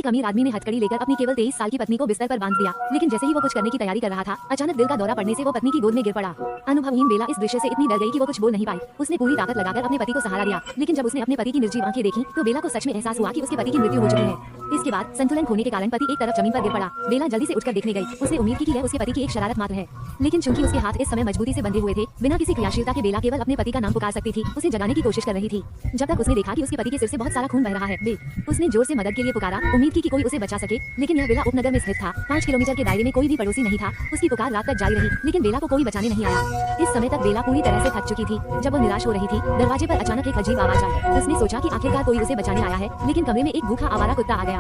एक अमीर आदमी ने हथकड़ी लेकर अपनी केवल 23 साल की पत्नी को बिस्तर पर बांध दिया, लेकिन जैसे ही वो कुछ करने की तैयारी कर रहा था, अचानक दिल का दौरा पड़ने से वो पत्नी की गोद में गिर पड़ा। अनुभवहीन बेला इस दृश्य से इतनी डर गई कि वो कुछ बोल नहीं पाई। उसने पूरी ताकत लगाकर अपने पति को सहारा दिया, लेकिन जब उसने अपने पति की निर्जीव आंखें देखी तो बेला को सच में एहसास हुआ कि उसके पति की मृत्यु हो चुकी है। इसके बाद संतुलन खोने के कारण पति एक तरफ जमीन पर गिर पड़ा। बेला जल्दी से उठकर देखने गई। उसने उम्मीद की कि यह उसके पति की एक शरारत मात्र है, लेकिन चूंकि उसके हाथ इस समय मजबूती से बंधे हुए थे, बिना किसी क्रियाशीलता के बेला केवल अपने पति का नाम पुकार सकती थी, उसे जगाने की कोशिश कर रही थी। जब तक उसने देखा कि उसके पति के सिर से बहुत सारा खून बह रहा है, उसने जोर से मदद के लिए पुकारा, उम्मीद की कि कोई उसे बचा सके, लेकिन यह बेला उपनगर में स्थित था। 5 किलोमीटर के दायरे में कोई भी पड़ोसी नहीं था। उसकी पुकार रात तक जारी रही, लेकिन बेला को कोई बचाने नहीं आया। इस समय तक बेला पूरी तरह से थक चुकी थी। जब वो निराश हो रही थी, दरवाजे पर अचानक एक अजीब आवाज आई। उसने सोचा कि आखिरकार कोई उसे बचाने आया है, लेकिन कमरे में एक भूखा आवारा कुत्ता आ गया।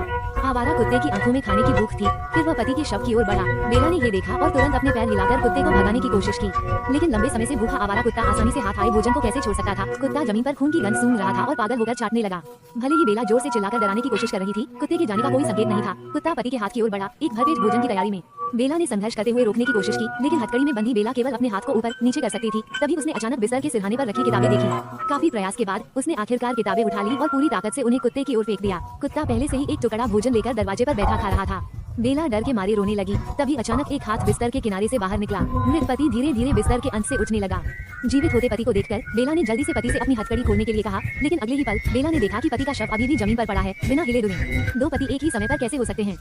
आवारा कुत्ते की आंखों में खाने की भूख थी। फिर वह पति के शव की ओर बढ़ा। बेला ने ये देखा और तुरंत अपने पैर हिलाकर कुत्ते को भगाने की कोशिश की, लेकिन लंबे समय से भूखा आवारा कुत्ता आसानी से हाथ आए भोजन को कैसे छोड़ सकता था। कुत्ता जमीन पर खून की गंध सूंघ रहा था और पागल होकर चाटने लगा। भले ही बेला जोर से चिल्लाकर डराने की कोशिश कर रही थी, कुत्ते के जाने का कोई संकेत नहीं था। कुत्ता पति के हाथ की ओर बढ़ा, एक भरपेट भोजन की तैयारी में। बेला ने संघर्ष करते हुए रोकने की कोशिश की, लेकिन हथकड़ी में बंधी बेला केवल अपने हाथ को ऊपर नीचे कर सकती थी। तभी उसने अचानक बिस्तर के सिरहाने पर रखी किताबें देखी। काफी प्रयास के बाद उसने आखिरकार किताबें उठा ली और पूरी ताकत से उन्हें कुत्ते की ओर फेंक दिया। कुत्ता पहले से ही एक टुकड़ा भोजन लेकर दरवाजे पर बैठा खा रहा था। बेला डर के मारे रोने लगी। तभी अचानक एक हाथ बिस्तर के किनारे से बाहर निकला। मृत पति धीरे धीरे बिस्तर के अंत से उठने लगा। जीवित होते पति को देखकर बेला ने जल्दी से पति से अपनी हथकड़ी खोलने के लिए कहा, लेकिन अगले ही पल बेला ने देखा कि पति का शव अभी भी जमीन पर पड़ा है, बिना हिले डुले। दो पति एक ही समय पर कैसे हो सकते हैं?